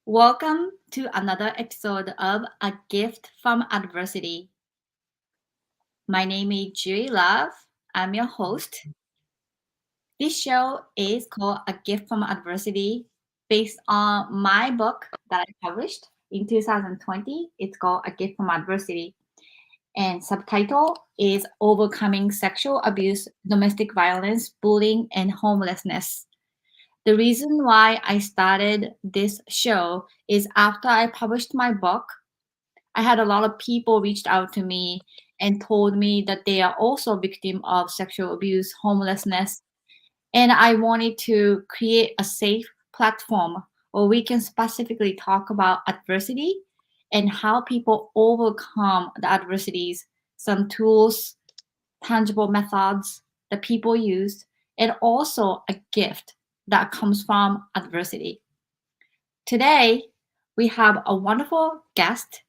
Welcome to another episode of A Gift from Adversity. My name is Juri Love. I'm your host. This show is called A Gift from Adversity based on my book that I published in 2020. It's called A Gift from Adversity. And subtitle is Overcoming Sexual Abuse, Domestic Violence, Bullying, and Homelessness. The reason why I started this show is after I published my book, I had a lot of people reached out to me and told me that they are also victim of sexual abuse, homelessness, and I wanted to create a safe platform where we can specifically talk about adversity and how people overcome the adversities, some tools, tangible methods that people use, and also a gift that comes from adversity. Today, we have a wonderful guest.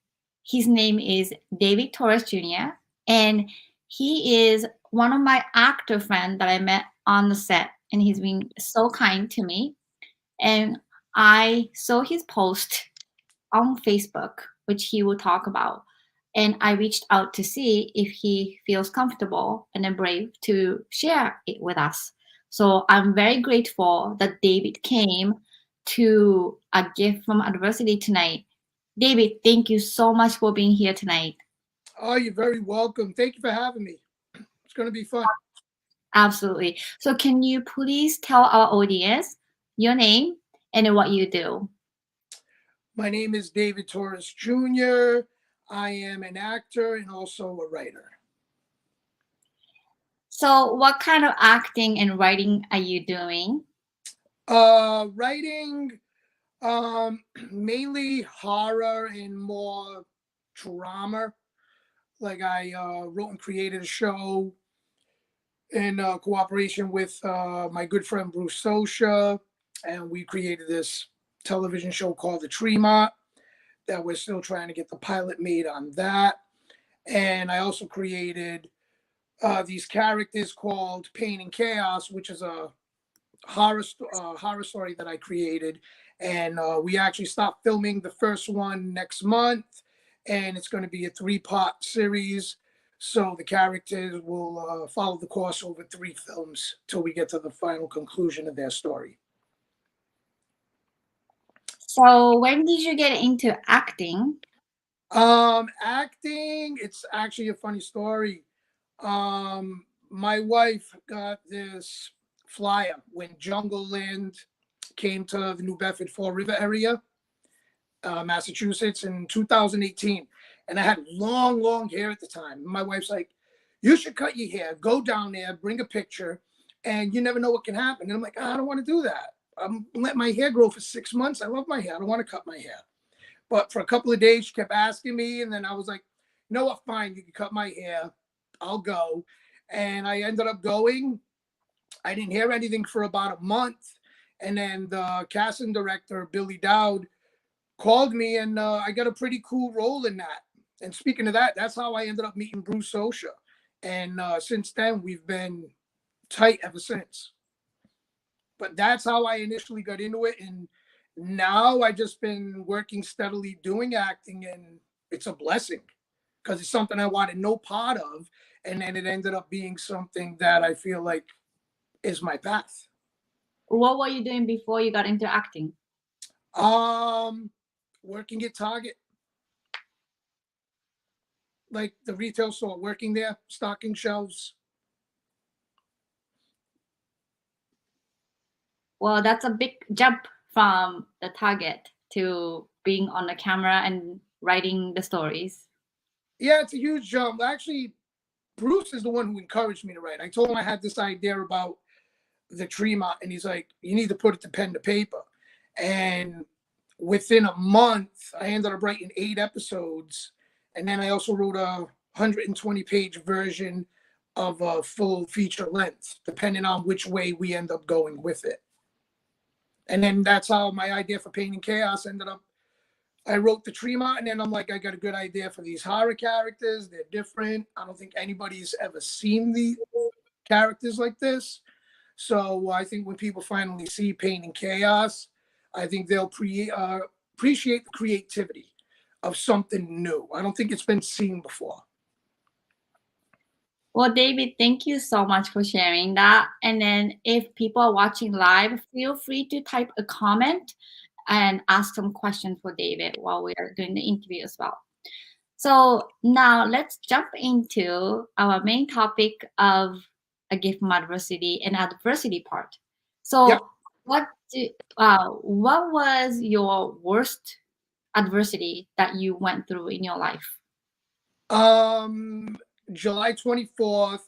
His name is David Torres Jr., and he is one of my actor friends that I met on the set, and he's been so kind to me. And I saw his post on Facebook, which he will talk about. And I reached out to see if he feels comfortable and then brave to share it with us. So I'm very grateful that David came to A Gift from Adversity tonight. David, thank you so much for being here tonight. Oh, you're very welcome. Thank you for having me. It's going to be fun. Absolutely. So can you please tell our audience your name and what you do? My name is David Torres Jr. I am an actor and also a writer. So what kind of acting and writing are you doing? Writing, mainly horror and more drama. Like I wrote and created a show in cooperation with my good friend Bruce Sosha, and we created this television show called The Tremont that we're still trying to get the pilot made on that. And I also created these characters called Pain and Chaos, which is a horror story that I created. And we actually stopped filming the first one next month, and it's going to be a three-part series. So the characters will follow the course over three films till we get to the final conclusion of their story. So when did you get into acting? Acting, it's actually a funny story. My wife got this flyer when Jungle Land came to the New Bedford Fall River area, Massachusetts in 2018. And I had long, long hair at the time. My wife's like, you should cut your hair, go down there, bring a picture, and you never know what can happen. And I'm like, I don't want to do that. I'm letting my hair grow for 6 months. I love my hair. I don't want to cut my hair. But for a couple of days, she kept asking me. And then I was like, you know what? Fine. You can cut my hair. I'll go. And I ended up going. I didn't hear anything for about a month. And then the casting director, Billy Dowd, called me, and I got a pretty cool role in that. And speaking of that, that's how I ended up meeting Bruce Sosha. And since then, we've been tight ever since. But that's how I initially got into it. And now I just been working steadily doing acting, and it's a blessing because it's something I wanted no part of. And then it ended up being something that I feel like is my path. What were you doing before you got into acting? Um, Working at Target, like the retail store, working there, stocking shelves. Well, that's a big jump from the target to being on the camera and writing the stories. Yeah, it's a huge jump. Actually, Bruce is the one who encouraged me to write. I told him I had this idea about the Tremont, and he's like, you need to put it to pen to paper. And within a month, I ended up writing 8 episodes. And then I also wrote a 120-page version of a full feature length, depending on which way we end up going with it. And then that's how my idea for Pain and Chaos ended up. I wrote the Tremont, and then I'm like, I got a good idea for these horror characters. They're different. I don't think anybody's ever seen the characters like this. So I think when people finally see Pain and Chaos, I think they'll appreciate the creativity of something new. I don't think it's been seen before. Well, David, thank you so much for sharing that. And then if people are watching live, feel free to type a comment and ask some questions for David while we are doing the interview as well. So now let's jump into our main topic of a gift from adversity and adversity part. So Yep. what was your worst adversity that you went through in your life? July 24th,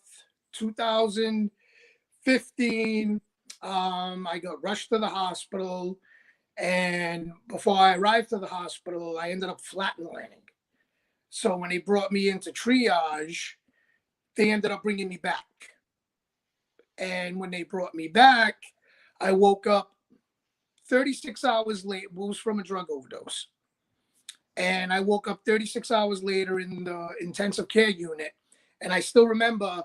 2015, I got rushed to the hospital. And before I arrived to the hospital, I ended up flatlining. So when they brought me into triage, they ended up bringing me back. And when they brought me back, I woke up 36 hours late, it was from a drug overdose. And I woke up 36 hours later in the intensive care unit. And I still remember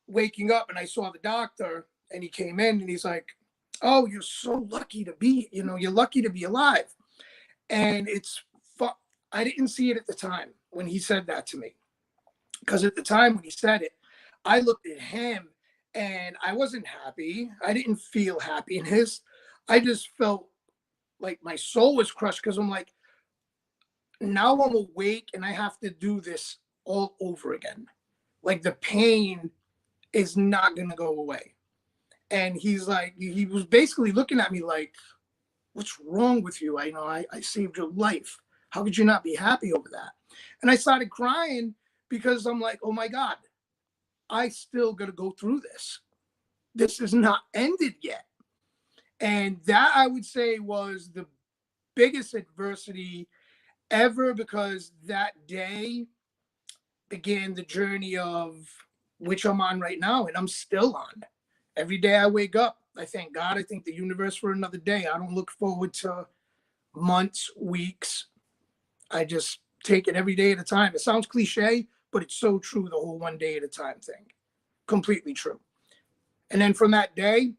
waking up and I saw the doctor and he came in and he's like, "Oh, you're so lucky to be, you're lucky to be alive." And I didn't see it at the time when he said that to me. Because at the time when he said it, I looked at him and I wasn't happy. I didn't feel happiness. I just felt like my soul was crushed because I'm like, now I'm awake and I have to do this all over again. Like the pain is not going to go away. And he's like, he was basically looking at me like, "What's wrong with you? I saved your life. How could you not be happy over that?" And I started crying because I'm like, oh my God, I still got to go through this. This is not ended yet. And that I would say was the biggest adversity ever, because that day began the journey of which I'm on right now, and I'm still on. Every day I wake up, I thank God, I thank the universe for another day. I don't look forward to months, weeks. I just take it every day at a time. It sounds cliche, but it's so true, the whole one day at a time thing. Completely true. And then from that day,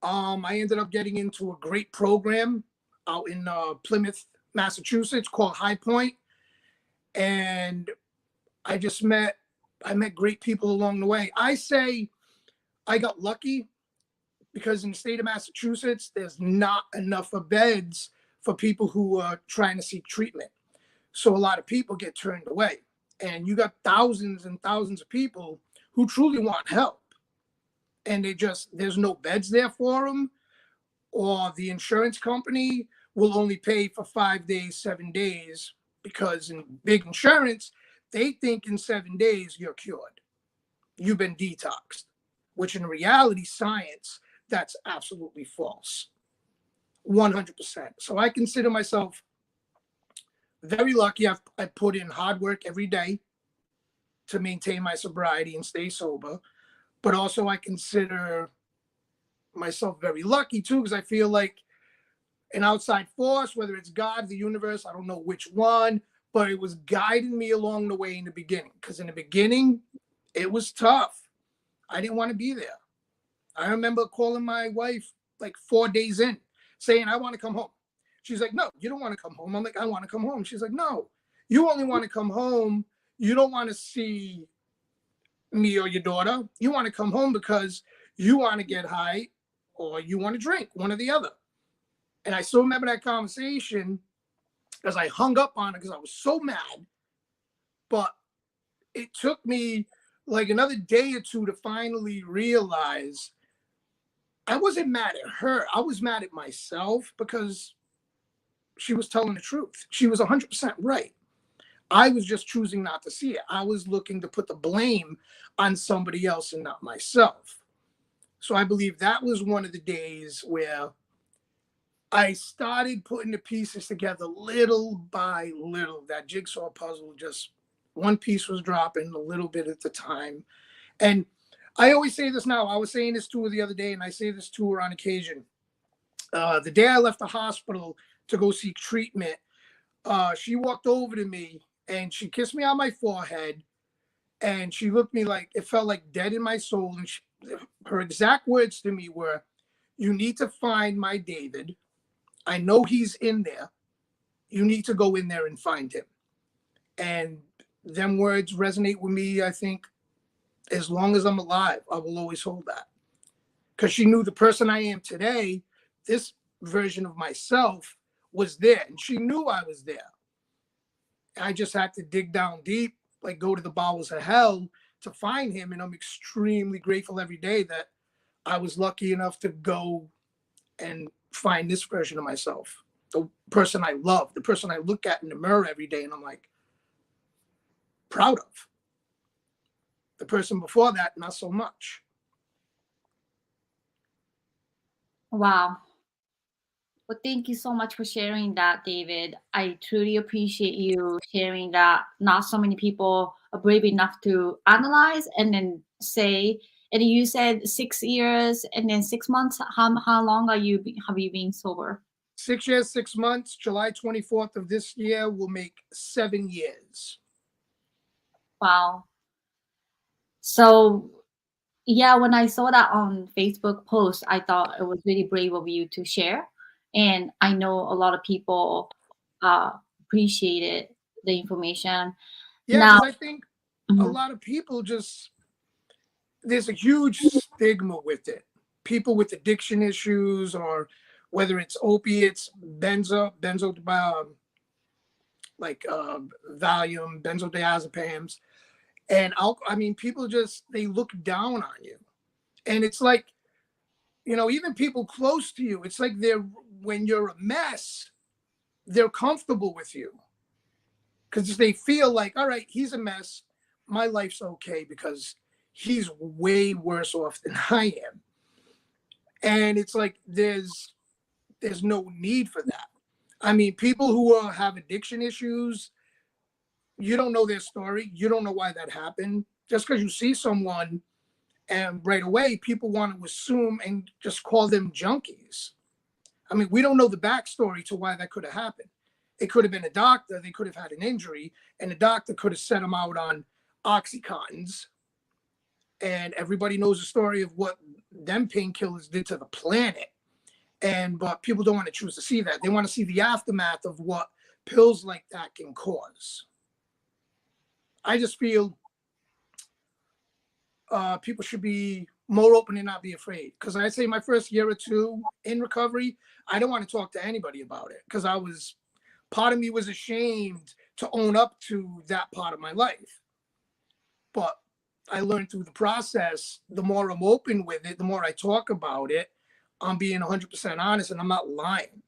I ended up getting into a great program out in Plymouth, Massachusetts called High Point. And I met great people along the way. I say I got lucky because in the state of Massachusetts, there's not enough of beds for people who are trying to seek treatment. So a lot of people get turned away. And you got thousands and thousands of people who truly want help. And there's no beds there for them, or the insurance company will only pay for 5 days, 7 days, because in big insurance, they think in 7 days you're cured. You've been detoxed, which in reality, science, that's absolutely false. 100%. So I consider myself very lucky. I put in hard work every day to maintain my sobriety and stay sober. But also I consider myself very lucky too, because I feel like an outside force, whether it's God, the universe, I don't know which one, but it was guiding me along the way in the beginning. Because in the beginning, it was tough. I didn't want to be there. I remember calling my wife like 4 days in saying, "I want to come home." She's like, "No, you don't want to come home." I'm like, "I want to come home." She's like, "No, you only want to come home. You don't want to see me or your daughter. You want to come home because you want to get high or you want to drink, one or the other." And I still remember that conversation because I hung up on it because I was so mad. But it took me like another day or two to finally realize I wasn't mad at her. I was mad at myself because she was telling the truth. She was 100% right. I was just choosing not to see it. I was looking to put the blame on somebody else and not myself. So I believe that was one of the days where I started putting the pieces together little by little. That jigsaw puzzle, just one piece was dropping a little bit at the time. And I always say this now. I was saying this to her the other day, and I say this to her on occasion. The day I left the hospital to go seek treatment, she walked over to me and she kissed me on my forehead, and she looked me like it felt like dead in my soul. And her exact words to me were, "You need to find my David. I know he's in there. You need to go in there and find him. And them words resonate with me. I think as long as I'm alive, I will always hold that. Because she knew the person I am today, this version of myself was there. And she knew I was there. I just had to dig down deep, like go to the bowels of hell to find him. And I'm extremely grateful every day that I was lucky enough to go and find this version of myself, the person I love, the person I look at in the mirror every day and I'm like proud of. The person before that, not so much. Wow. Well, thank you so much for sharing that, David. I truly appreciate you sharing that. Not so many people are brave enough to analyze and then say. And you said 6 years and then 6 months. How long have you been sober? 6 years, 6 months. July 24th of this year will make 7 years. Wow. So yeah, when I saw that on Facebook post, I thought it was really brave of you to share. And I know a lot of people uh, appreciated the information. Yeah, Now, because I think a mhm, lot of people just, there's a huge stigma with it. People with addiction issues, or whether it's opiates, like Valium, benzodiazepams, and alcohol. I mean, people just, they look down on you. And it's like, even people close to you, it's like when you're a mess, they're comfortable with you because they feel like, all right, he's a mess. My life's okay because he's way worse off than I am. And it's like there's no need for that. I mean, people who have addiction issues, you don't know their story. You don't know why that happened. Just because you see someone and right away people want to assume and just call them junkies. I mean, we don't know the backstory to why that could have happened. It could have been a doctor. They could have had an injury, and the doctor could have set them out on Oxycontins. And everybody knows the story of what them painkillers did to the planet. But people don't want to choose to see that. They want to see the aftermath of what pills like that can cause. I just feel people should be more open and not be afraid. Because I'd say my first year or two in recovery, I don't want to talk to anybody about it because part of me was ashamed to own up to that part of my life. But I learned through the process, the more I'm open with it, the more I talk about it, I'm being 100% honest and I'm not lying.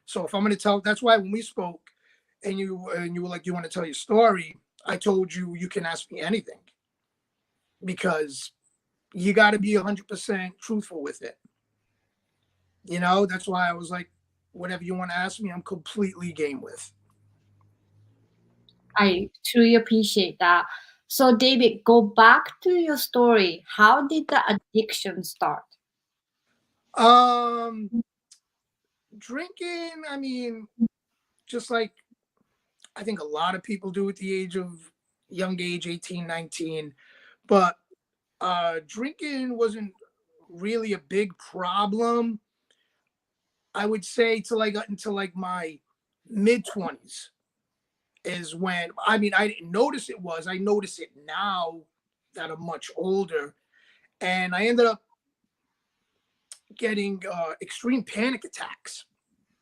So if I'm going to tell, that's why when we spoke and you were like, you want to tell your story, I told you, you can ask me anything because you got to be 100% truthful with it. That's why I was like, whatever you want to ask me, I'm completely game with. I truly appreciate that. So, David, go back to your story. How did the addiction start? Drinking, I mean, just like I think a lot of people do at the young age, 18, 19. But drinking wasn't really a big problem. I would say till I got into like my mid 20s is when, I mean, I didn't notice it was. I notice it now that I'm much older. And I ended up getting extreme panic attacks.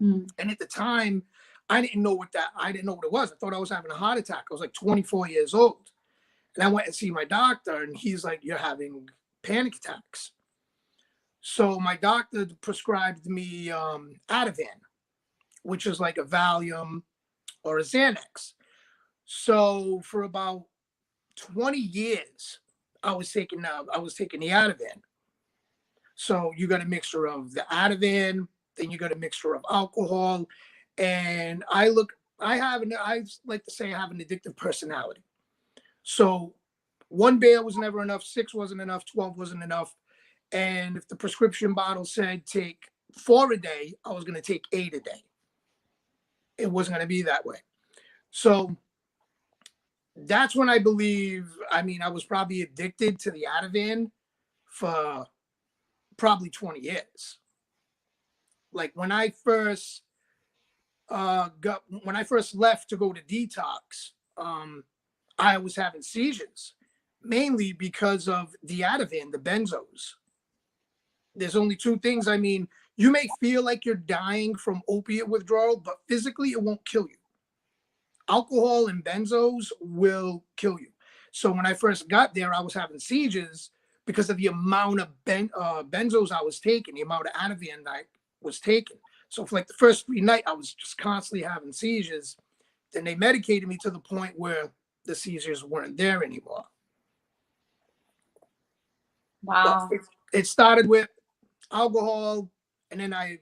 Mm. And at the time, I didn't know what it was. I thought I was having a heart attack. I was like 24 years old. And I went and see my doctor, and he's like, you're having panic attacks. So my doctor prescribed me Ativan, which is like a Valium or a Xanax. So for about 20 years, I was taking the Ativan. So you got a mixture of the Ativan, then you got a mixture of alcohol, and I like to say I have an addictive personality. So one beer was never enough, 6 wasn't enough, 12 wasn't enough. And if the prescription bottle said take 4 a day, I was going to take 8 a day. It wasn't going to be that way. So that's when I was probably addicted to the Ativan for probably 20 years. Like when I first when I first left to go to detox, I was having seizures, mainly because of the Ativan, the benzos. There's only two things. I mean, you may feel like you're dying from opiate withdrawal, but physically it won't kill you. Alcohol and benzos will kill you. So when I first got there, I was having seizures because of the amount of benzos I was taking, the amount of Ativan I was taking. So for like the first 3 nights, I was just constantly having seizures. Then they medicated me to the point where the seizures weren't there anymore. Wow. But it started with alcohol, and then I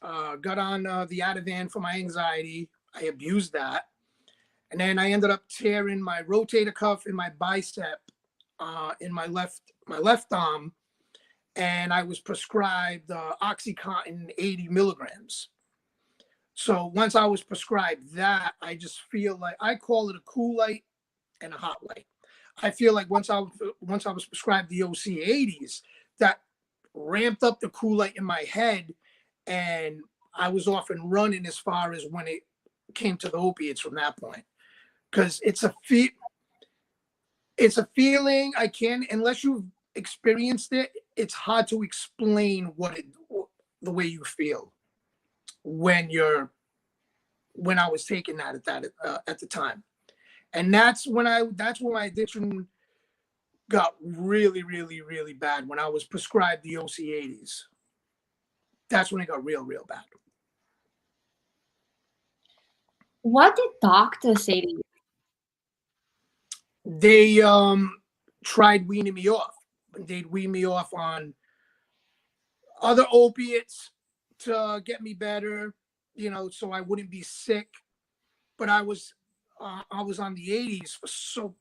got on the Ativan for my anxiety. I abused that. And then I ended up tearing my rotator cuff in my bicep in my left arm, and I was prescribed OxyContin 80 milligrams. So once I was prescribed that, I just feel like I call it a cool light and a hot light. I feel like once I was prescribed the OC80s, that ramped up the cool light in my head, and I was off and running as far as when it came to the opiates from that point. Because it's a feeling I can't, unless you've experienced it, it's hard to explain the way you feel when I was taking that at the time. And that's when my addiction got really, really, really bad, when I was prescribed the OC80s. That's when it got real, real bad. What did doctors say to you? They tried weaning me off. They'd wean me off on other opiates to get me better, so I wouldn't be sick. But I was on the 80s for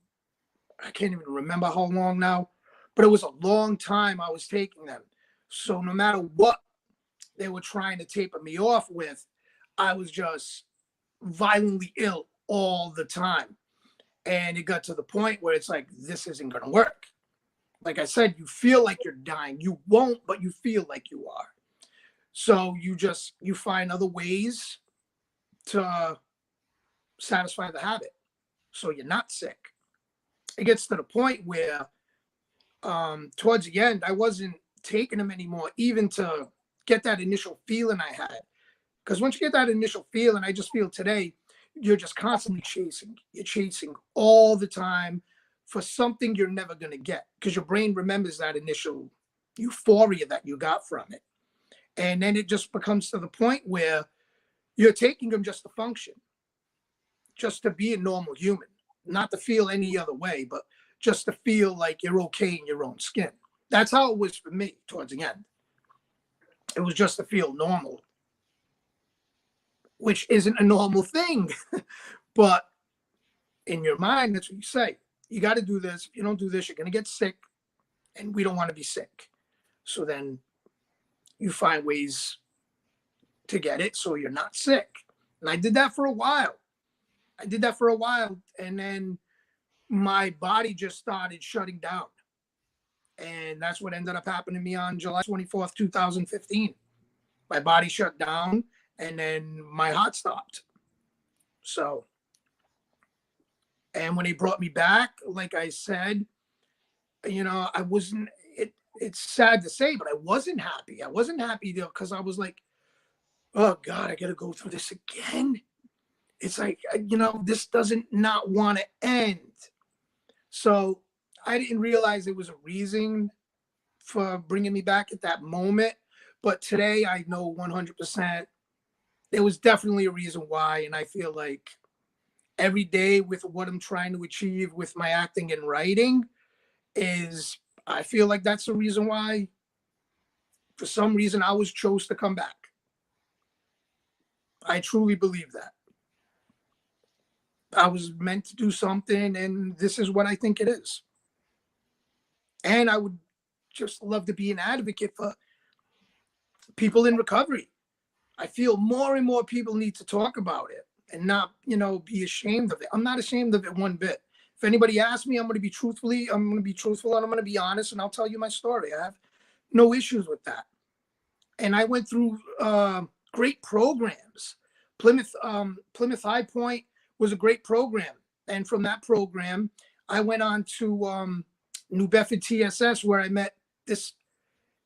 I can't even remember how long now, but it was a long time I was taking them. So no matter what they were trying to taper me off with, I was just violently ill all the time. And it got to the point where it's like, this isn't going to work. Like I said, you feel like you're dying. You won't, but you feel like you are. So you find other ways to satisfy the habit, so you're not sick. It gets to the point where towards the end, I wasn't taking them anymore, even to get that initial feeling I had. Because once you get that initial feeling, I just feel today, you're just constantly chasing. You're chasing all the time for something you're never going to get, because your brain remembers that initial euphoria that you got from it. And then it just becomes to the point where you're taking them just to function, just to be a normal human, not to feel any other way, but just to feel like you're okay in your own skin. That's how it was for me towards the end. It was just to feel normal, which isn't a normal thing. But in your mind, that's what you say. You got to do this. If you don't do this, you're going to get sick, and we don't want to be sick. So then you find ways to get it so you're not sick. And I did that for a while. And then my body just started shutting down. And that's what ended up happening to me on July 24th, 2015. My body shut down, and then my heart stopped. So, and when they brought me back, like I said, I wasn't, it's sad to say, but I wasn't happy. I wasn't happy because I was like, oh God, I got to go through this again. It's like, this doesn't not want to end. So I didn't realize there was a reason for bringing me back at that moment. But today I know 100% there was definitely a reason why. And I feel like every day with what I'm trying to achieve with my acting and writing I feel like that's the reason why, for some reason, I was chose to come back. I truly believe that. I was meant to do something, and this is what I think it is. And I would just love to be an advocate for people in recovery. I feel more and more people need to talk about it and not, be ashamed of it. I'm not ashamed of it one bit. If anybody asks me, I'm going to be truthful, and I'm going to be honest, and I'll tell you my story. I have no issues with that. And I went through great programs, Plymouth High Point was a great program. And from that program, I went on to Newbedford TSS, where I met this.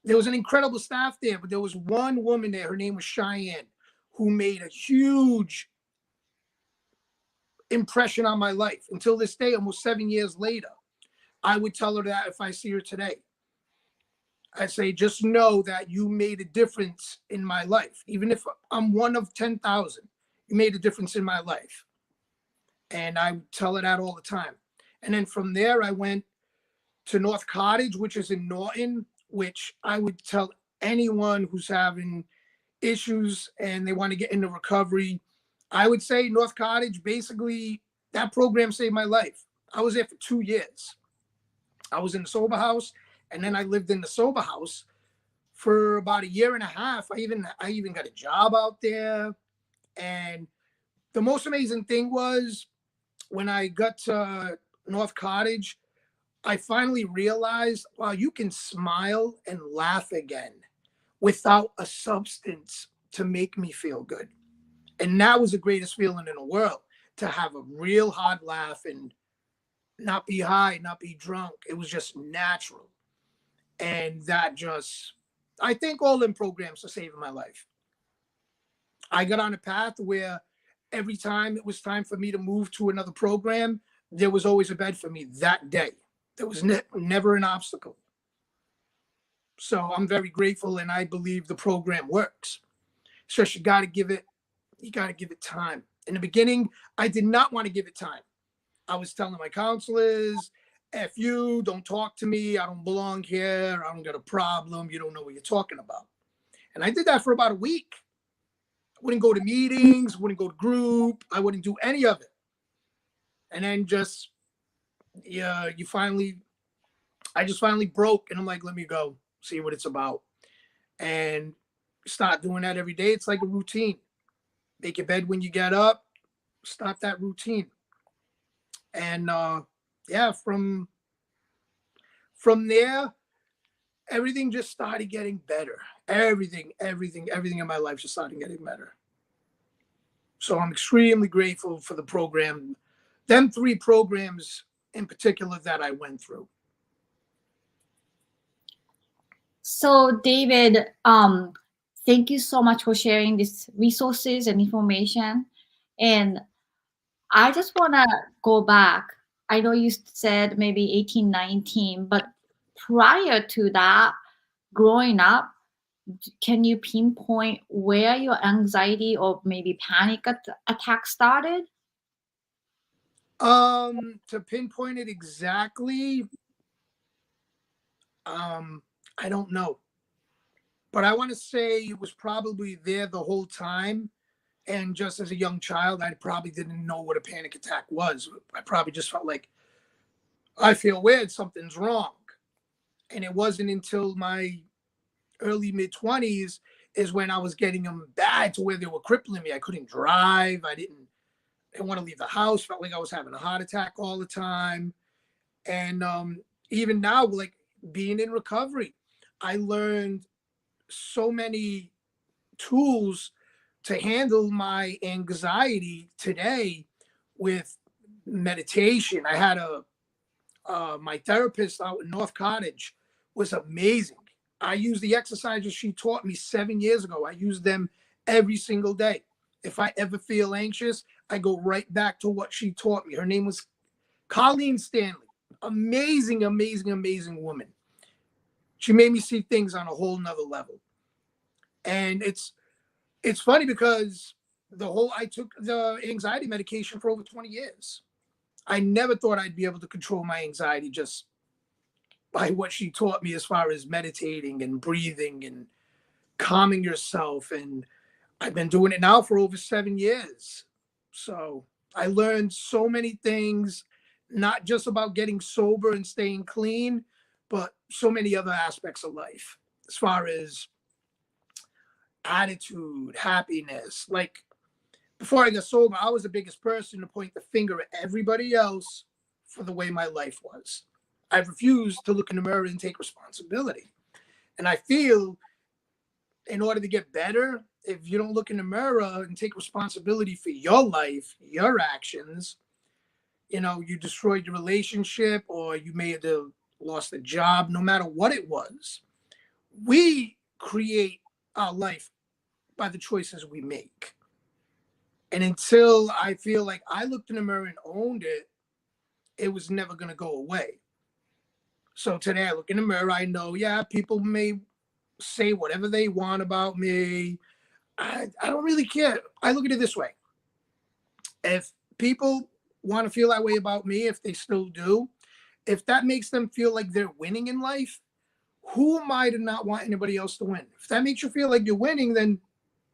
There was an incredible staff there, but there was one woman there. Her name was Cheyenne, who made a huge impression on my life. Until this day, almost 7 years later, I would tell her that if I see her today. I say, just know that you made a difference in my life. Even if I'm one of 10,000, you made a difference in my life. And I would tell her that all the time. And then from there, I went to North Cottage, which is in Norton, which I would tell anyone who's having issues and they want to get into recovery. I would say North Cottage, basically, that program saved my life. I was there for 2 years. I was in the sober house, and then I lived in the sober house for about 1.5 years. I even got a job out there. And the most amazing thing was when I got to North Cottage, I finally realized, wow, you can smile and laugh again without a substance to make me feel good. And that was the greatest feeling in the world, to have a real hard laugh and not be high, not be drunk. It was just natural. And that just, I think all them programs are saving my life. I got on a path where every time it was time for me to move to another program, there was always a bed for me that day. There was never an obstacle. So I'm very grateful, and I believe the program works. It's just you got to give it time. In the beginning, I did not want to give it time. I was telling my counselors, F you, don't talk to me. I don't belong here. I don't got a problem. You don't know what you're talking about. And I did that for about a week. I wouldn't go to meetings, wouldn't go to group. I wouldn't do any of it. And then I just finally broke, and I'm like, let me go see what it's about. And start doing that every day. It's like a routine. Make your bed when you get up, start that routine. And from there, everything just started getting better. Everything in my life just started getting better. So I'm extremely grateful for the program, them 3 programs in particular that I went through. So, David, thank you so much for sharing these resources and information. And I just want to go back. I know you said maybe 18, 19, but prior to that, growing up, can you pinpoint where your anxiety or maybe panic attack started? To pinpoint it exactly, I don't know. But I want to say it was probably there the whole time. And just as a young child, I probably didn't know what a panic attack was. I probably just felt like, I feel weird, something's wrong. And it wasn't until my early mid-20s is when I was getting them bad to where they were crippling me. I couldn't drive. I didn't want to leave the house. Felt like I was having a heart attack all the time. And even now, like being in recovery, I learned so many tools to handle my anxiety today with meditation. I had my therapist out in North Cottage was amazing. I used the exercises she taught me 7 years ago. I use them every single day. If I ever feel anxious, I go right back to what she taught me. Her name was Colleen Stanley. Amazing, amazing, amazing woman. She made me see things on a whole nother level. And it's funny because I took the anxiety medication for over 20 years. I never thought I'd be able to control my anxiety just by what she taught me as far as meditating and breathing and calming yourself. And I've been doing it now for over 7 years. So I learned so many things, not just about getting sober and staying clean, but so many other aspects of life as far as attitude, happiness. Like before I got sober, I was the biggest person to point the finger at everybody else for the way my life was. I refused to look in the mirror and take responsibility. And I feel in order to get better, if you don't look in the mirror and take responsibility for your life, your actions, you destroyed your relationship or you may have lost a job, no matter what it was. We create our life by the choices we make. And until I feel like I looked in the mirror and owned it, it was never going to go away. So today I look in the mirror, I know, yeah, people may say whatever they want about me. I don't really care. I look at it this way. If people want to feel that way about me, if they still do, if that makes them feel like they're winning in life, who am I to not want anybody else to win? If that makes you feel like you're winning, then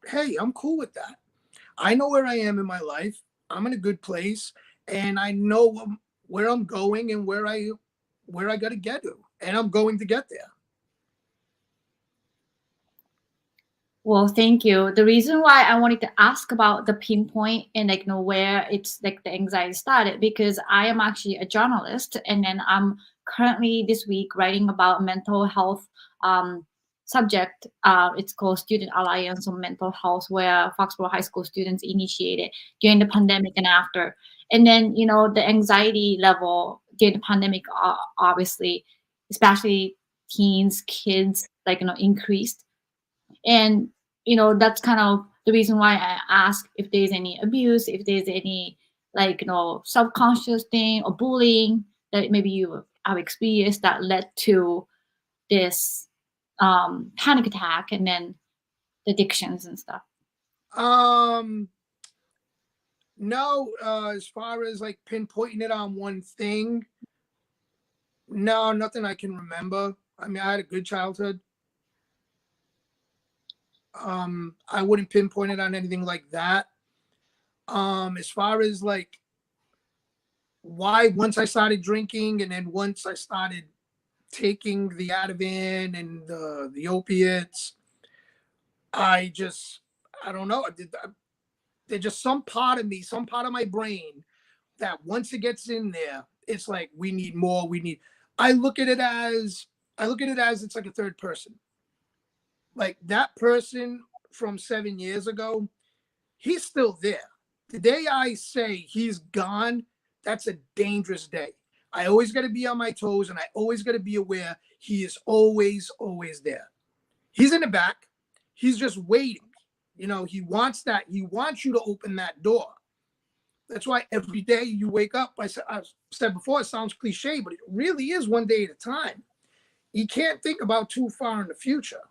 hey, I'm cool with that. I know where I am in my life. I'm in a good place, and I know where I'm going and where I got to get to, and I'm going to get there. Well, thank you. The reason why I wanted to ask about the pinpoint and like where it's like the anxiety started, because I am actually a journalist, and then I'm currently this week writing about mental health subject. It's called Student Alliance on Mental Health, where Foxborough High School students initiated during the pandemic and after. And then the anxiety level during the pandemic, obviously, especially teens, kids, like increased. And that's kind of the reason why I ask if there's any abuse, if there's any like subconscious thing or bullying that maybe you have experienced that led to this panic attack and then the addictions and stuff. No, as far as like pinpointing it on one thing, no, nothing I can remember. I mean, I had a good childhood. I wouldn't pinpoint it on anything like that. As far as like why once I started drinking and then once I started taking the Ativan and the opiates, I don't know. There's just some part of me, some part of my brain that once it gets in there, it's like we need more. I look at it as it's like a third person. Like that person from 7 years ago, he's still there. The day I say he's gone, that's a dangerous day. I always got to be on my toes and I always got to be aware he is always, always there. He's in the back. He's just waiting. He wants that. He wants you to open that door. That's why every day you wake up, I've said before, it sounds cliche, but it really is one day at a time. You can't think about too far in the future,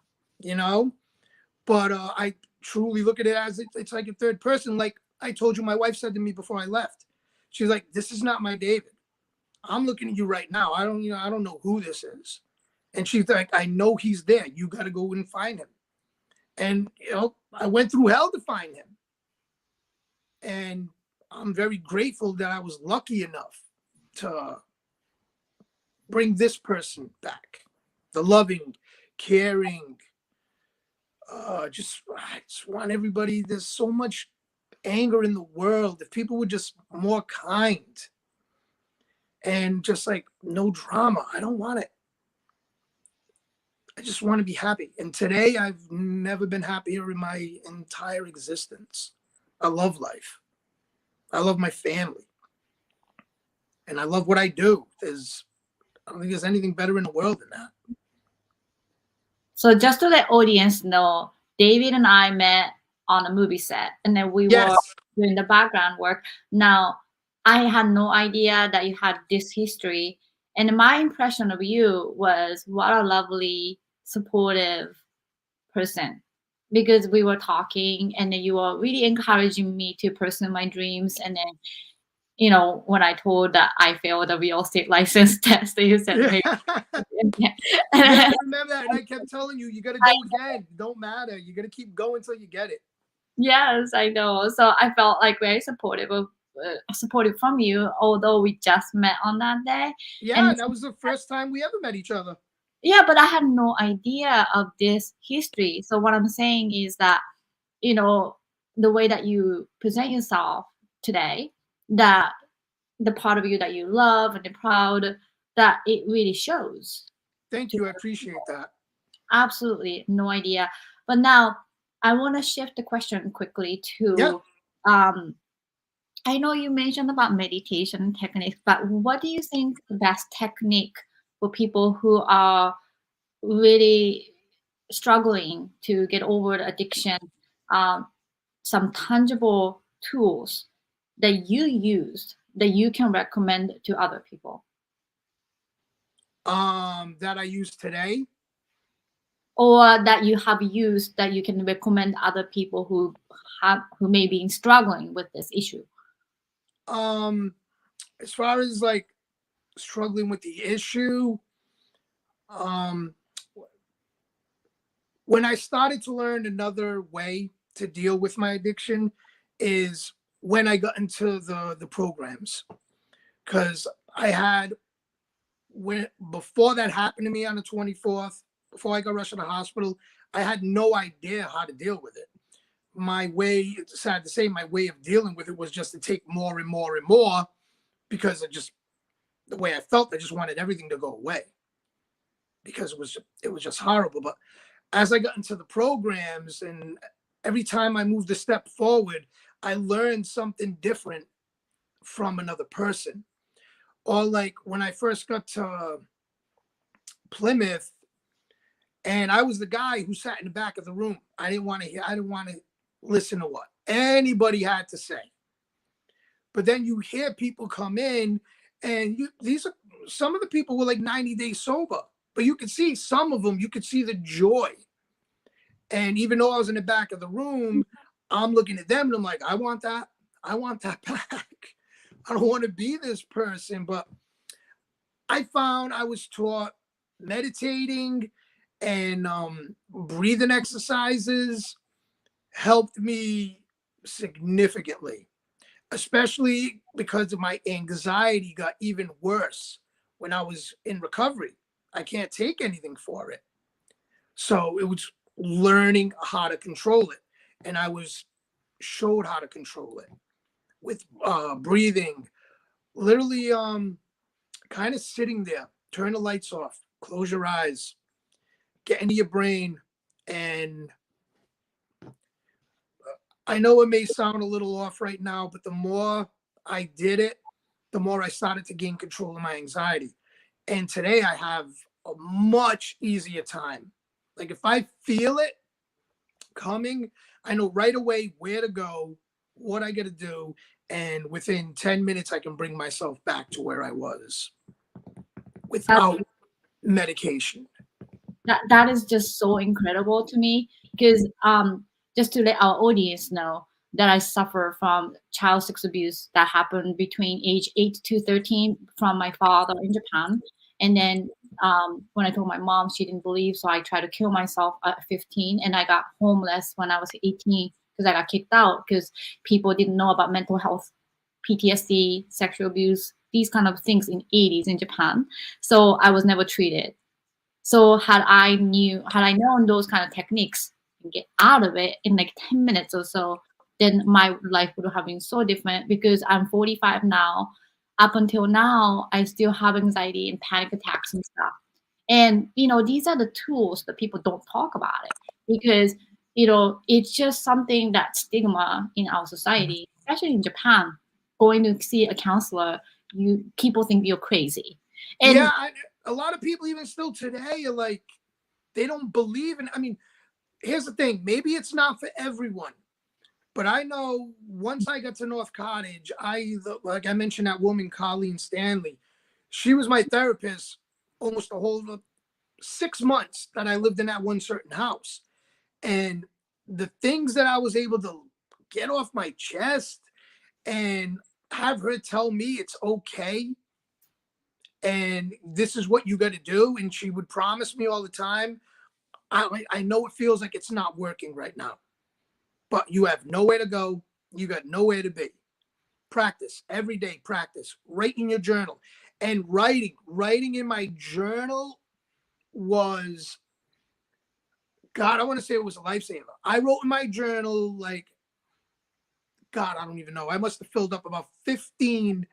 but I truly look at it as it's like a third person. Like I told you, my wife said to me before I left, she's like, this is not my David. I'm looking at you right now. I don't know who this is. And she's like, I know he's there. You got to go and find him. And, I went through hell to find him. And I'm very grateful that I was lucky enough to bring this person back. The loving, caring, I just want everybody. There's so much anger in the world. If people were just more kind and just like no drama, I don't want it. I just want to be happy. And today I've never been happier in my entire existence. I love life. I love my family. And I love what I do. I don't think there's anything better in the world than that. So just to let audience know, David and I met on a movie set, and then we were doing the background work. Now, I had no idea that you had this history, and my impression of you was what a lovely, supportive person, because we were talking, and then you were really encouraging me to pursue my dreams, and then when I told that I failed the real estate license test, you said, "Hey." I remember that, and I kept telling you, you got to go again. It don't matter. You got to keep going until you get it. Yes, I know. So I felt like very supportive from you, although we just met on that day. Yeah, and that was the first time we ever met each other. Yeah, but I had no idea of this history. So what I'm saying is that, the way that you present yourself today, that the part of you that you love and are proud, that it really shows. Thank you. I appreciate that. Absolutely. No idea. But now, I want to shift the question quickly Yeah. to um, I know you mentioned about meditation techniques, but what do you think the best technique for people who are really struggling to get over the addiction? Um, some tangible tools that you use that you can recommend to other people, That I use today. or that you have used that you can recommend other people who may be struggling with this issue. Um, as far as like struggling with the issue, um, when I started to learn another way to deal with my addiction is when I got into the programs. Because I had when before that happened to me on the 24th, before I got rushed to the hospital, I had no idea how to deal with it. My way, it's sad to say, my way of dealing with it was just to take more and more and more because of just the way I felt. I just wanted everything to go away because it was just horrible. But as I got into the programs and every time I moved a step forward, I learned something different from another person. Or like when I first got to Plymouth, and I was the guy who sat in the back of the room. I didn't want to hear. I didn't want to listen to what anybody had to say. But then you hear people come in, and these are some of the people were like 90 days sober, but you could see some of them. You could see the joy. And even though I was in the back of the room, I'm looking at them and I'm like, I want that. I want that back. I don't want to be this person. But I found I was taught meditating and breathing exercises helped me significantly, especially because of my anxiety got even worse when I was in recovery. I can't take anything for it. So it was learning how to control it. And I was showed how to control it with breathing, literally kind of sitting there, turn the lights off, close your eyes, get into your brain. And I know it may sound a little off right now, but the more I did it, the more I started to gain control of my anxiety. And today I have a much easier time. Like if I feel it coming, I know right away where to go, what I got to do. And within 10 minutes, I can bring myself back to where I was without medication. That is just so incredible to me because just to let our audience know that I suffer from child sex abuse that happened between age 8 to 13 from my father in Japan. And then when I told my mom, she didn't believe, so I tried to kill myself at 15, and I got homeless when I was 18 because I got kicked out because people didn't know about mental health, PTSD, sexual abuse, these kind of things in 80s in Japan. So I was never treated. So had I known those kind of techniques and get out of it in like 10 minutes or so, then my life would have been so different because I'm 45 now. Up until now, I still have anxiety and panic attacks and stuff. And, these are the tools that people don't talk about it because, it's just something that stigma in our society, especially in Japan, going to see a counselor, people think you're crazy. Yeah, And a lot of people, even still today, are like, they don't believe in. I mean, here's the thing, maybe it's not for everyone. But I know once I got to North Cottage, like I mentioned, that woman, Colleen Stanley, she was my therapist almost the whole 6 months that I lived in that one certain house. And the things that I was able to get off my chest and have her tell me it's okay and this is what you got to do. And she would promise me all the time. I know it feels like it's not working right now, but you have nowhere to go. You got nowhere to be. Practice every day, practice. Write in your journal. And writing in my journal was, God, I want to say it was a lifesaver. I wrote in my journal, like, God, I don't even know. I must have filled up about 15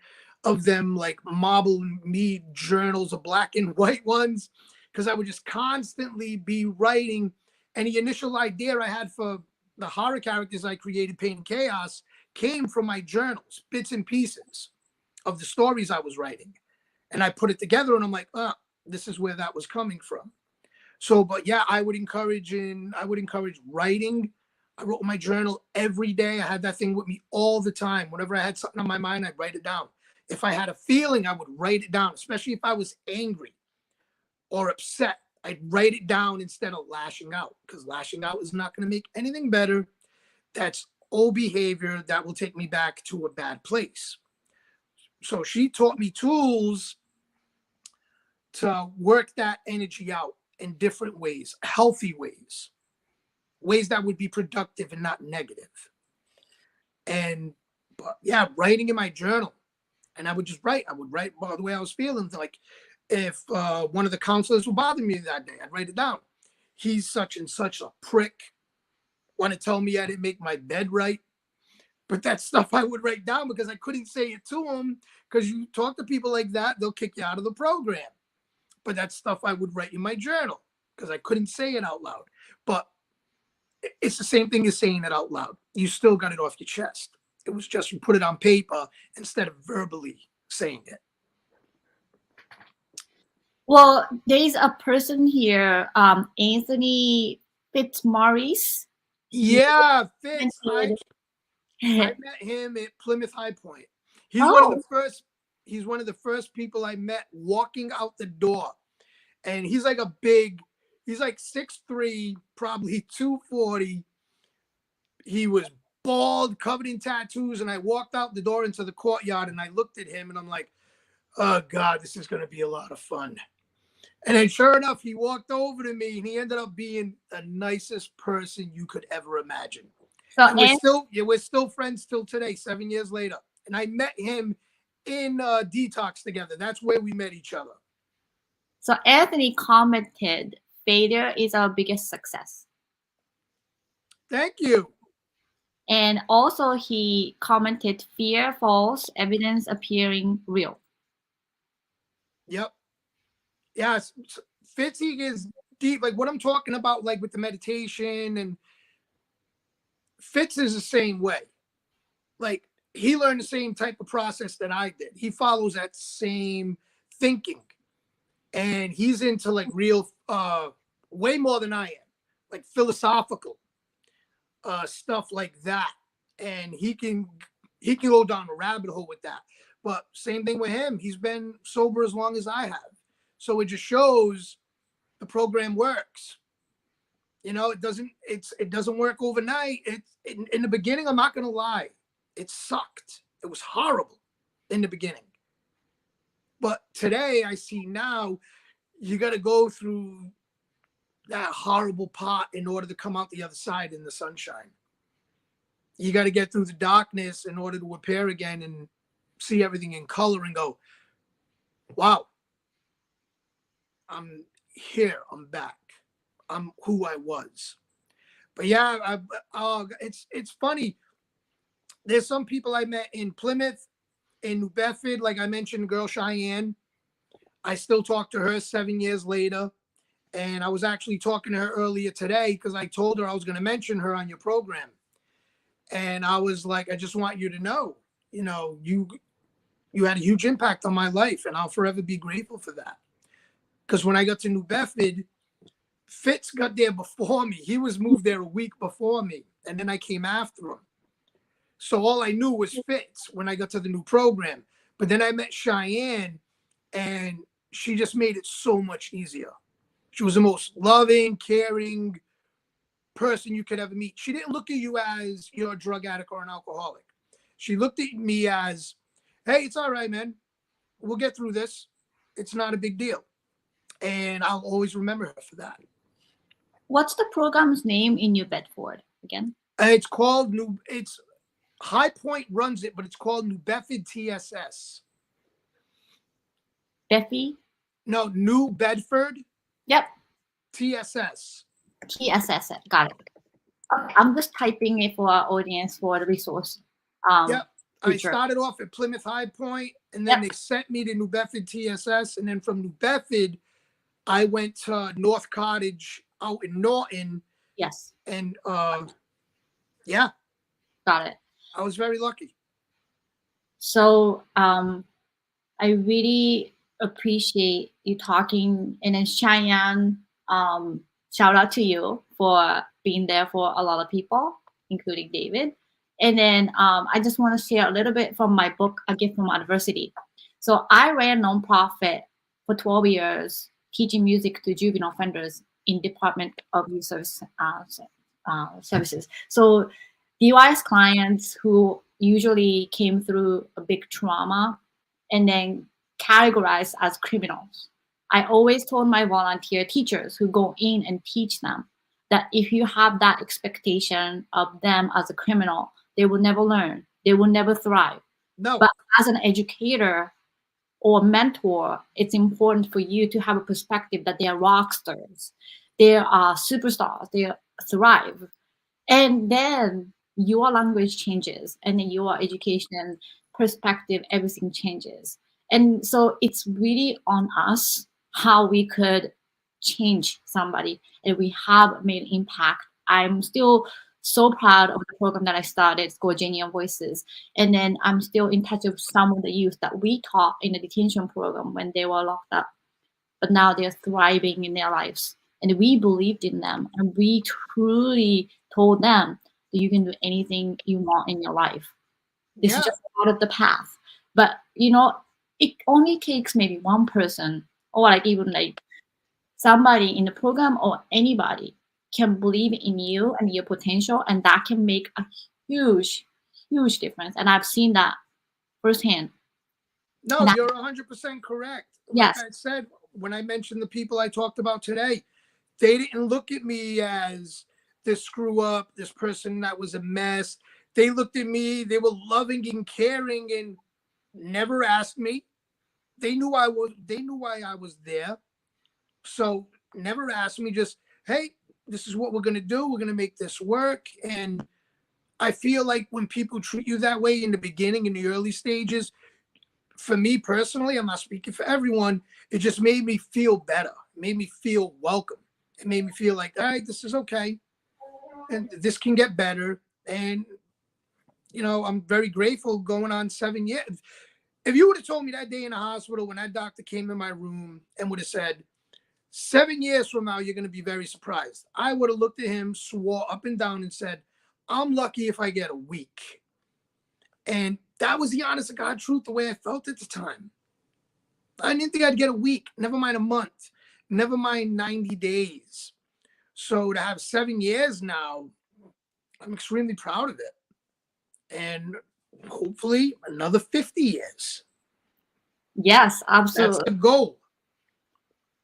of them, like marble mead journals, of black and white because I would just constantly be writing. And the initial idea I had for the horror characters I created, Pain and Chaos, came from my journals, bits and pieces of the stories I was writing. And I put it together and I'm like, this is where that was coming from. So, but yeah, I would encourage writing. I wrote in my journal every day. I had that thing with me all the time. Whenever I had something on my mind, I'd write it down. If I had a feeling, I would write it down, especially if I was angry or upset. I'd write it down instead of lashing out, because lashing out is not going to make anything better. That's old behavior that will take me back to a bad place. So she taught me tools to work that energy out in different ways, healthy ways, ways that would be productive and not negative. And but yeah, writing in my journal. And I would just write. I would write about the way I was feeling. Like if one of the counselors would bother me that day, I'd write it down. He's such and such a prick. Want to tell me I didn't make my bed right. But that's stuff I would write down because I couldn't say it to him, because you talk to people like that, they'll kick you out of the program. But that's stuff I would write in my journal because I couldn't say it out loud. But it's the same thing as saying it out loud. You still got it off your chest. It was just you put it on paper instead of verbally saying it. Well, there's a person here, Anthony Fitzmaurice. Yeah, Fitz. I met him at Plymouth High Point. He's one of the first people I met walking out the door. And he's like he's like 6'3", probably 240. He was bald, covered in tattoos, and I walked out the door into the courtyard and I looked at him and I'm like, oh God, this is gonna be a lot of fun. And then sure enough, he walked over to me and he ended up being the nicest person you could ever imagine. So and we're still friends till today, 7 years later. And I met him in Detox together. That's where we met each other. So Anthony commented, failure is our biggest success. Thank you. And also he commented, fear false, evidence appearing real. Yep. Yes. Fitzy is deep. Like what I'm talking about, like with the meditation, and Fitz is the same way. Like he learned the same type of process that I did. He follows that same thinking. And he's into like real, way more than I am, like philosophical stuff like that. And he can go down a rabbit hole with that. But same thing with him. He's been sober as long as I have. So it just shows the program works. You know, it doesn't work overnight. In the beginning, I'm not going to lie. It sucked. It was horrible in the beginning. But today I see now you got to go through that horrible part in order to come out the other side in the sunshine. You got to get through the darkness in order to appear again and see everything in color and go, wow, I'm here. I'm back. I'm who I was. But yeah, it's funny. There's some people I met in Plymouth, in New Bedford, like I mentioned, girl Cheyenne. I still talk to her 7 years later. And I was actually talking to her earlier today because I told her I was going to mention her on your program. And I was like, I just want you to know, you know, you had a huge impact on my life, and I'll forever be grateful for that. Because when I got to New Bedford, Fitz got there before me. He was moved there a week before me, and then I came after him. So all I knew was Fitz when I got to the new program. But then I met Cheyenne, and she just made it so much easier. She was the most loving, caring person you could ever meet. She didn't look at you as you're a drug addict or an alcoholic. She looked at me as, hey, it's all right, man. We'll get through this. It's not a big deal. And I'll always remember her for that. What's the program's name in New Bedford again? It's called it's High Point runs it, but it's called Newbedford TSS. Beffy? No, New Bedford. Yep. TSS. TSS. Got it. Okay, I'm just typing it for our audience for the resource. Yep. I started off at Plymouth High Point, and then they sent me to New Bedford TSS. And then from New Bedford, I went to North Cottage out in Norton. Yes. And Yeah, Got it. I was very lucky. So I really appreciate you talking. And then Cheyenne, shout out to you for being there for a lot of people, including David. And then I just want to share a little bit from my book, A Gift from Adversity. So I ran a nonprofit for 12 years, teaching music to juvenile offenders in Department of Youth Services. So DYS clients who usually came through a big trauma and then categorized as criminals. I always told my volunteer teachers who go in and teach them that if you have that expectation of them as a criminal, they will never learn, they will never thrive. No, But as an educator or mentor, it's important for you to have a perspective that they are rock stars, they are superstars, they thrive. And then your language changes, and then your education perspective, everything changes. And so it's really on us how we could change somebody, and we have made impact. I'm still so proud of the program that I started. It's called Genuine Voices. And then I'm still in touch with some of the youth that we taught in the detention program when they were locked up, but now they're thriving in their lives. And we believed in them, and we truly told them that you can do anything you want in your life. This is yeah, just part of the path. But it only takes maybe one person, or like even like somebody in the program, or anybody can believe in you and your potential, and that can make a huge, huge difference. And I've seen that firsthand. no, And you're 100% correct. Like yes, I said, when I mentioned the people I talked about today, they didn't look at me as this screw up, this person that was a mess. They looked at me, they were loving and caring and never asked me. They knew why I was there. So never asked me, just, hey, this is what we're gonna do. We're gonna make this work. And I feel like when people treat you that way in the beginning, in the early stages, for me personally, I'm not speaking for everyone, it just made me feel better. It made me feel welcome. It made me feel like, all right, this is okay. And this can get better. And, I'm very grateful going on 7 years. If you would have told me that day in the hospital when that doctor came in my room and would have said, 7 years from now, you're going to be very surprised, I would have looked at him, swore up and down, and said, I'm lucky if I get a week. And that was the honest to God truth, the way I felt at the time. I didn't think I'd get a week, never mind a month, never mind 90 days. So to have 7 years now, I'm extremely proud of it. And hopefully another 50 years. yes, That's absolutely. the goal.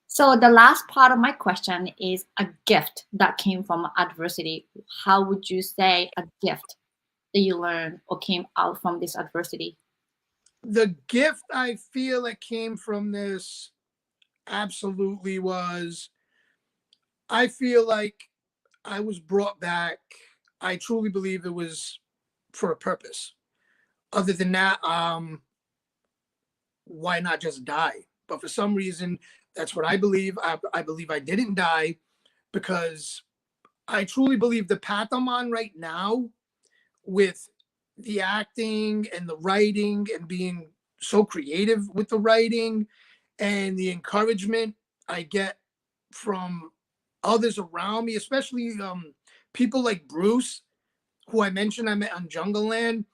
So the last part of my question is a gift that came from adversity. How would you say a gift that you learned or came out from this adversity? The gift I feel that came from this absolutely was, I feel like I was brought back. I truly believe it was for a purpose. Other than that, why not just die? But for some reason, that's what I believe. I believe I didn't die because I truly believe the path I'm on right now, with the acting and the writing and being so creative with the writing and the encouragement I get from others around me, especially people like Bruce, who I mentioned I met on Jungle Land.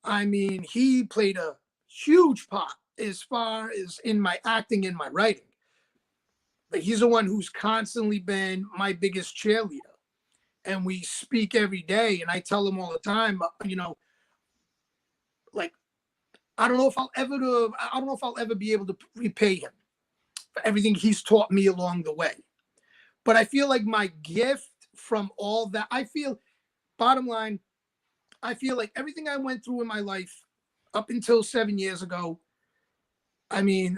I mean, he played a huge part as far as in my acting and my writing. But he's the one who's constantly been my biggest cheerleader. And we speak every day. And I tell him all the time, like, I don't know if I'll ever be able to repay him for everything he's taught me along the way. But I feel like my gift from all that, bottom line, I feel like everything I went through in my life up until 7 years ago, I mean,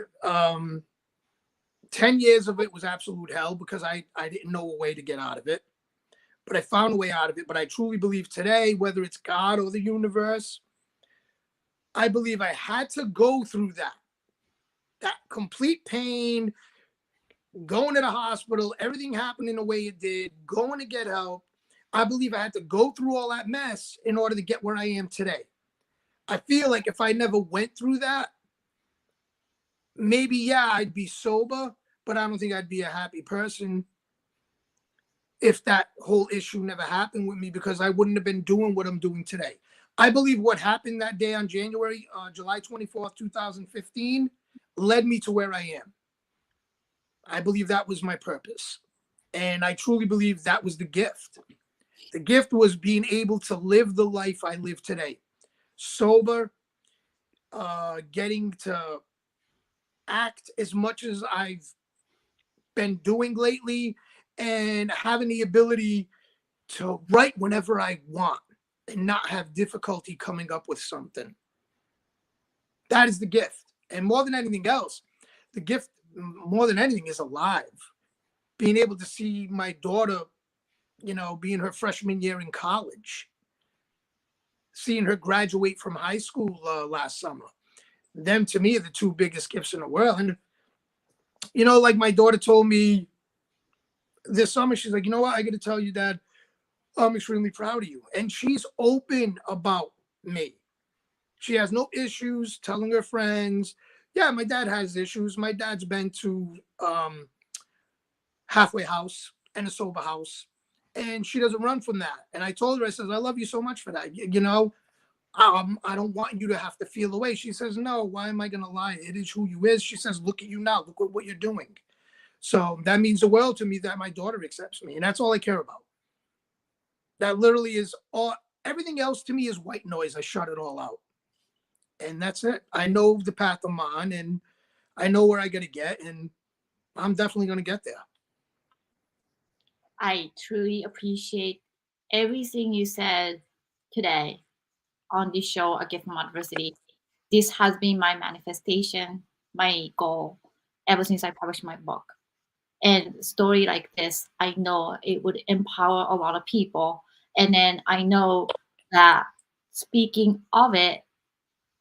10 years of it was absolute hell because I didn't know a way to get out of it. But I found a way out of it. But I truly believe today, whether it's God or the universe, I believe I had to go through that complete pain, going to the hospital, everything happening the way it did, going to get help. I believe I had to go through all that mess in order to get where I am today. I feel like if I never went through that, maybe, yeah, I'd be sober, but I don't think I'd be a happy person if that whole issue never happened with me, because I wouldn't have been doing what I'm doing today. I believe what happened that day on July 24th, 2015, led me to where I am. I believe that was my purpose. And I truly believe that was the gift. The gift was being able to live the life I live today. Sober, getting to act as much as I've been doing lately, and having the ability to write whenever I want and not have difficulty coming up with something. That is the gift. And more than anything else, the gift, more than anything, is alive. Being able to see my daughter, being her freshman year in college, seeing her graduate from high school last summer. Them, to me, are the two biggest gifts in the world. And, like my daughter told me this summer, she's like, you know what? I got to tell you, Dad, I'm extremely proud of you. And she's open about me. She has no issues telling her friends. Yeah, my dad has issues. My dad's been to halfway house and a sober house, and she doesn't run from that. And I told her, I says, I love you so much for that. I don't want you to have to feel the way. She says, no, why am I going to lie? It is who you is. She says, look at you now. Look at what you're doing. So that means the world to me that my daughter accepts me. And that's all I care about. That literally is all. Everything else to me is white noise. I shut it all out. And that's it. I know the path I'm on, and I know where I got to get, and I'm definitely going to get there. I truly appreciate everything you said today on this show, A Gift from Adversity. This has been my manifestation, my goal, ever since I published my book. And a story like this, I know it would empower a lot of people. And then I know that speaking of it,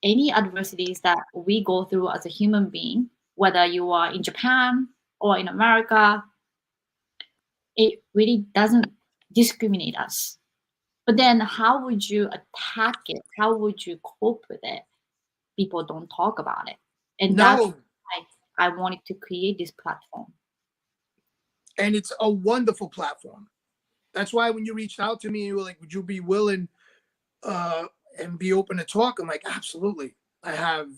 any adversities that we go through as a human being, whether you are in Japan or in America, it really doesn't discriminate us. But then how would you attack it? How would you cope with it? People don't talk about it. And that's No, why I wanted to create this platform. and it's a wonderful platform. That's why when you reached out to me, you were like, would you be willing and be open to talk? I'm like, absolutely. I have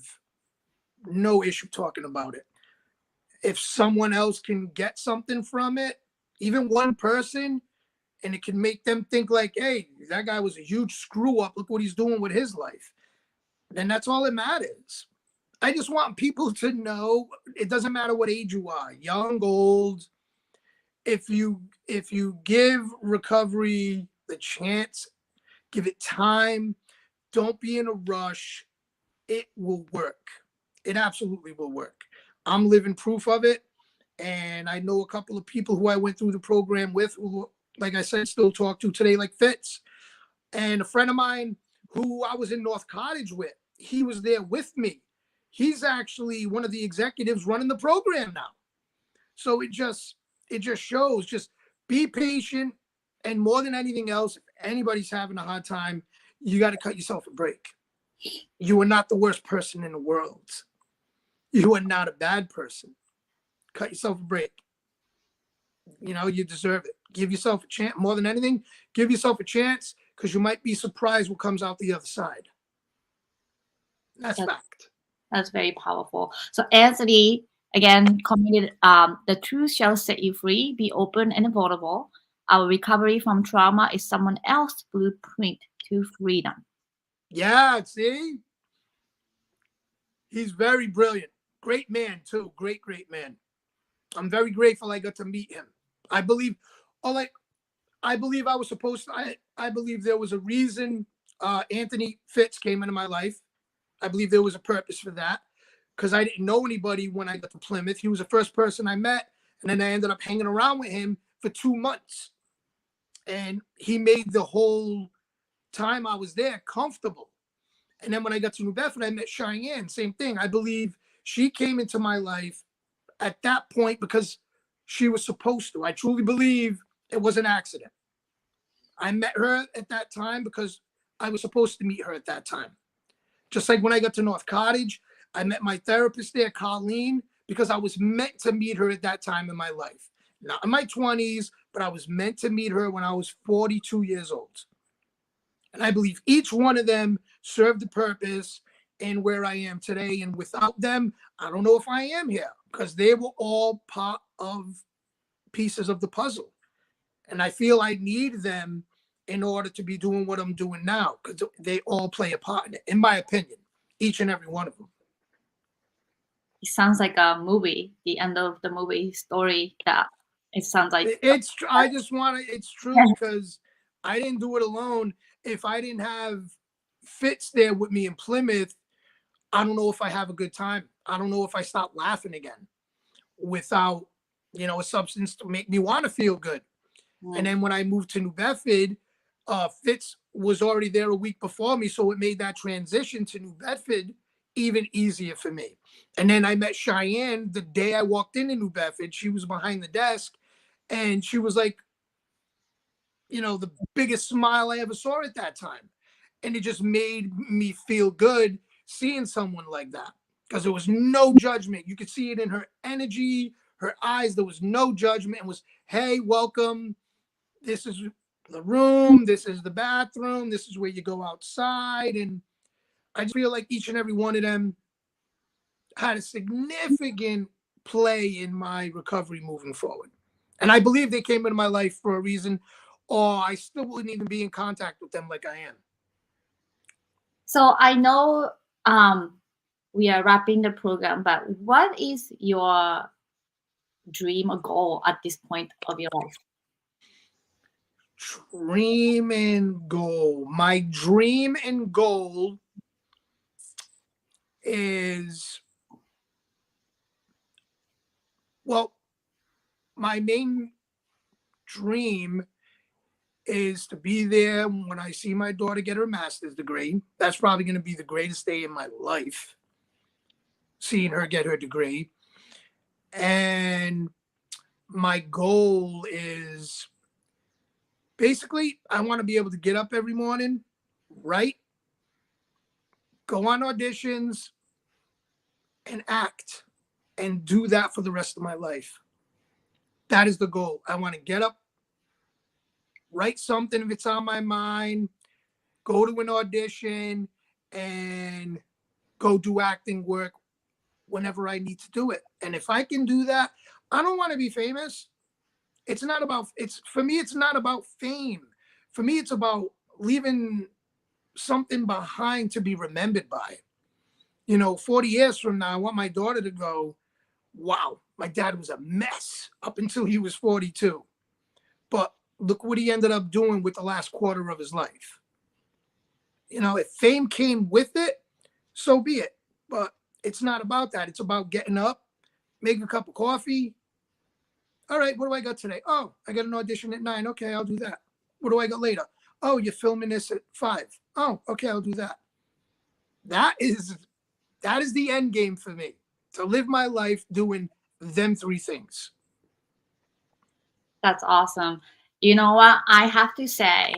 no issue talking about it. If someone else can get something from it, even one person, and it can make them think like, hey, that guy was a huge screw up. Look what he's doing with his life. Then that's all that matters. I just want people to know it doesn't matter what age you are, young, old. If you give recovery the chance, give it time, don't be in a rush, it will work. It absolutely will work. I'm living proof of it. And I know a couple of people who I went through the program with, who, like I said, still talk to today, like Fitz. And a friend of mine who I was in North Cottage with, he was there with me. He's actually one of the executives running the program now. So it just shows, just be patient. And more than anything else, if anybody's having a hard time, you got to cut yourself a break. You are not the worst person in the world. You are not a bad person. Cut yourself a break. You deserve it. Give yourself a chance. More than anything, give yourself a chance, because you might be surprised what comes out the other side. That's fact. That's very powerful. So Anthony, again, committed, the truth shall set you free. Be open and vulnerable. Our recovery from trauma is someone else's blueprint to freedom. Yeah, see? He's very brilliant. Great man, too. Great, great man. I'm very grateful I got to meet him. I believe I was supposed to, I believe there was a reason Anthony Fitz came into my life. I believe there was a purpose for that, because I didn't know anybody when I got to Plymouth. He was the first person I met, and then I ended up hanging around with him for 2 months. And he made the whole time I was there comfortable. And then when I got to New Bedford, I met Cheyenne. Same thing. I believe she came into my life at that point because she was supposed to. I truly believe it was an accident. I met her at that time because I was supposed to meet her at that time. Just like when I got to North Cottage, I met my therapist there, Colleen, because I was meant to meet her at that time in my life. Not in my 20s, but I was meant to meet her when I was 42 years old. And I believe each one of them served a purpose in where I am today. And without them, I don't know if I am here, because they were all part of pieces of the puzzle. And I feel I need them in order to be doing what I'm doing now, because they all play a part in it, in my opinion, each and every one of them. It sounds like a movie, the end of the movie story. That it sounds like. I just want to, it's true, because I didn't do it alone. If I didn't have Fitz there with me in Plymouth, I don't know if I have a good time. I don't know if I stop laughing again without, a substance to make me want to feel good. And then when I moved to New Bedford, Fitz was already there a week before me, so it made that transition to New Bedford even easier for me. And then I met Cheyenne the day I walked into New Bedford. She was behind the desk, and she was like, the biggest smile I ever saw at that time. And it just made me feel good seeing someone like that, because there was no judgment. You could see it in her energy, her eyes. There was no judgment. It was, hey, welcome. This is the room. This is the bathroom. This is where you go outside. And I just feel like each and every one of them had a significant play in my recovery moving forward. And I believe they came into my life for a reason, or I still wouldn't even be in contact with them like I am. So I know we are wrapping the program, but what is your dream or goal at this point of your life? Dream and goal. My dream and goal is, well, my main dream is to be there when I see my daughter get her master's degree. That's probably going to be the greatest day in my life, seeing her get her degree. And my goal is basically, I want to be able to get up every morning, write, go on auditions, and act, and do that for the rest of my life. That is the goal. I want to get up, write something if it's on my mind, go to an audition, and go do acting work whenever I need to do it. And if I can do that, I don't want to be famous. For me, it's not about fame. For me, it's about leaving something behind to be remembered by. 40 years from now, I want my daughter to go, wow, my dad was a mess up until he was 42. But look what he ended up doing with the last quarter of his life. If fame came with it, so be it. But it's not about that. It's about getting up, making a cup of coffee. All right, what do I got today? Oh, I got an audition at 9. Okay, I'll do that. What do I got later? Oh, you're filming this at 5. Oh, okay, I'll do that. That is the end game for me, to live my life doing them 3 things. That's awesome. You know what? I have to say,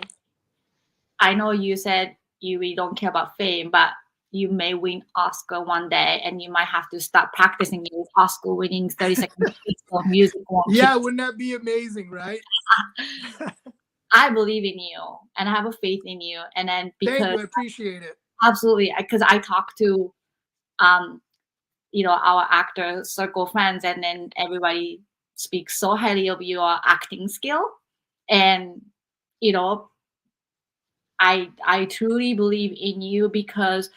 I know you said you really don't care about fame, but you may win Oscar one day, and you might have to start practicing your Oscar winning 30-second for music. Yeah, wouldn't that be amazing, right? I believe in you, and I have a faith in you. And then because thank you, I appreciate it. Absolutely, because I talk to our actor circle friends, and then everybody speaks so highly of your acting skill. And I truly believe in you, because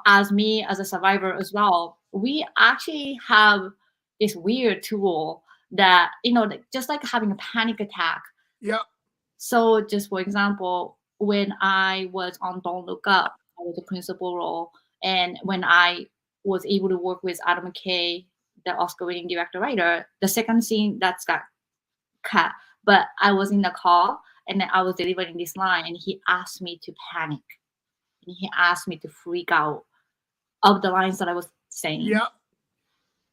as me, as a survivor as well, we actually have this weird tool that just like having a panic attack. Yeah. So just for example, when I was on Don't Look Up, I was a principal role, and when I was able to work with Adam McKay, the Oscar-winning director-writer, the second scene that's got cut, but I was in the call, and then I was delivering this line, and he asked me to panic, and he asked me to freak out of the lines that I was saying. Yeah.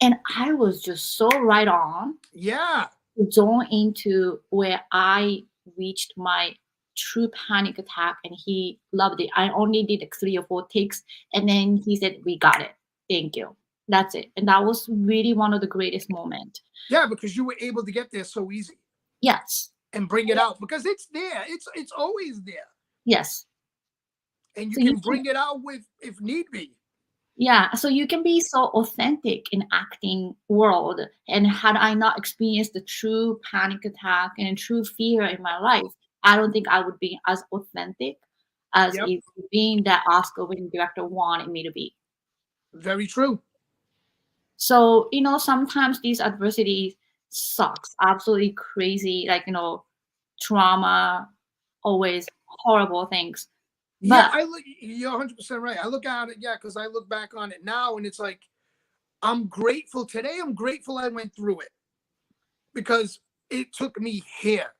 And I was just so right on. Yeah. To zone into where I reached my true panic attack, and he loved it. I only did like 3 or 4 takes, and then he said, "We got it. Thank you." That's it. And that was really one of the greatest moments. Yeah, because you were able to get there so easy Yes. and bring it out because it's there. It's always there. Yes. And you So you can can, bring it out with if need be. yeah, so you can be so authentic in acting world. And had I not experienced the true panic attack and true fear in my life, I don't think I would be as authentic as Yep. if being that Oscar-winning director wanted me to be. Very true. So, sometimes these adversities sucks, absolutely crazy, like, trauma, always horrible things. Yeah, But you're 100% right. I look at it, yeah, because I look back on it now and it's like, I'm grateful today. I'm grateful I went through it because it took me here.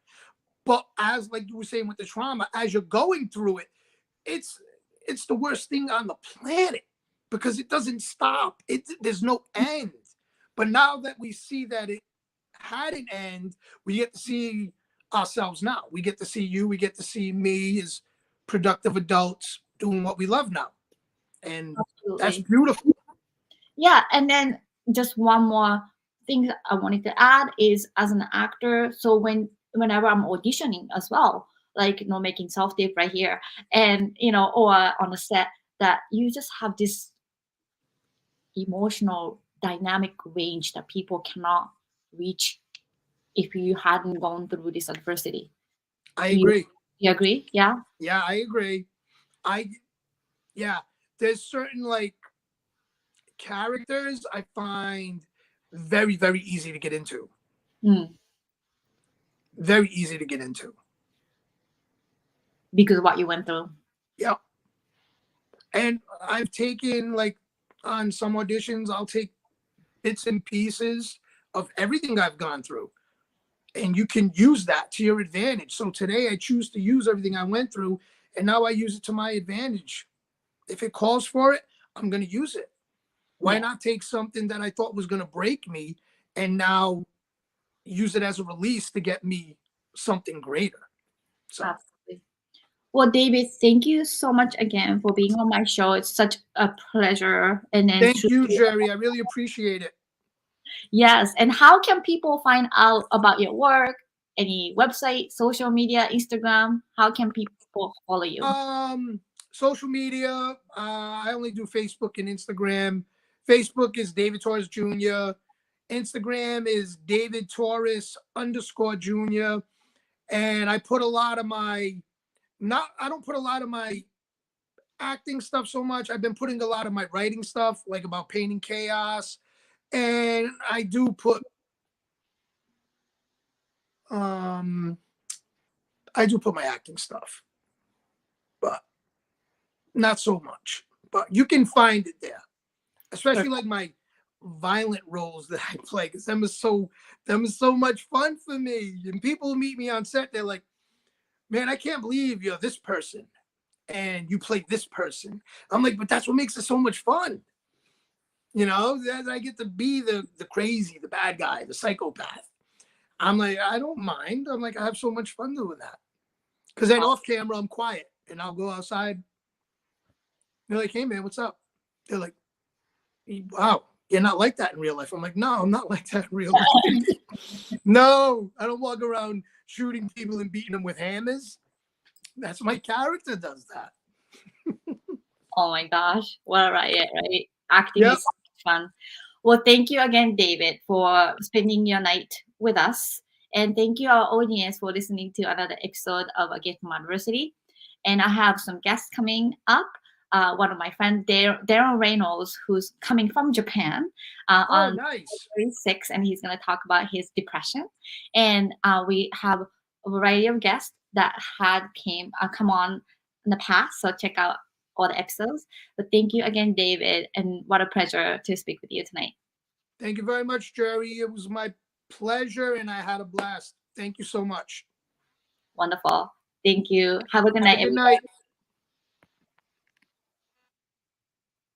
But as like you were saying with the trauma, as you're going through it, it's it's the worst thing on the planet because it doesn't stop. There's no end. But now that we see that it had an end, we get to see ourselves now. We get to see you. We get to see me as productive adults doing what we love now, and that's absolutely. beautiful. Yeah, and then just one more thing that I wanted to add is as an actor, so whenever I'm auditioning as well, like making self-tape right here, and or on the set, that you just have this emotional dynamic range that people cannot reach if you hadn't gone through this adversity. I Do you agree. you agree? Yeah. Yeah, I agree. I yeah. There's certain like characters I find very easy to get into. Mm. Very easy to get into. Because of what you went through. Yeah. And I've taken like on some auditions, I'll take bits and pieces of everything I've gone through. And you can use that to your advantage. So today I choose to use everything I went through and now I use it to my advantage. If it calls for it, I'm going to use it. Why Yeah. not take something that I thought was going to break me and now use it as a release to get me something greater? So Absolutely. Well, David, thank you so much again for being on my show. It's such a pleasure. And then, thank you, Jerry. I really appreciate it. yes. And how can people find out about your work? Any website, social media, Instagram? How can people follow you? Social media. I only do Facebook and Instagram. Facebook is David Torres Jr. Instagram is David Torres _ Jr. And I put a lot of my I don't put a lot of my acting stuff so much. I've been putting a lot of my writing stuff, like about painting chaos. And I do put um my acting stuff, but not so much. But you can find it there. Especially like my violent roles that I play, because them is so much fun for me. And people who meet me on set, they're like, "Man, I can't believe you're this person and you play this person." I'm like, "But that's what makes it so much fun." That I get to be the crazy, the bad guy, the psychopath. I'm like, I don't mind. I'm like, I have so much fun doing that. Because then off camera, I'm quiet and I'll go outside. They're like, "Hey man, what's up?" They're like, "Wow, you're not like that in real life." I'm like, "No, I'm not like that in real life." No, I don't walk around shooting people and beating them with hammers. That's my character does that. Oh my gosh. What a riot, right? Acting Yep. is fun. Well, thank you again, David, for spending your night with us. And thank you, our audience, for listening to another episode of A Gift from Adversity. And I have some guests coming up. One of my friends, Darren Reynolds, who's coming from Japan Oh, on nice. February 6th, and he's going to talk about his depression. And we have a variety of guests that had come on in the past. So check out all the episodes. But thank you again, David, and what a pleasure to speak with you tonight. Thank you very much, Jerry. It was my pleasure and I had a blast. Thank you so much. Wonderful. Thank you. Have a good Have night, a good everyone. night.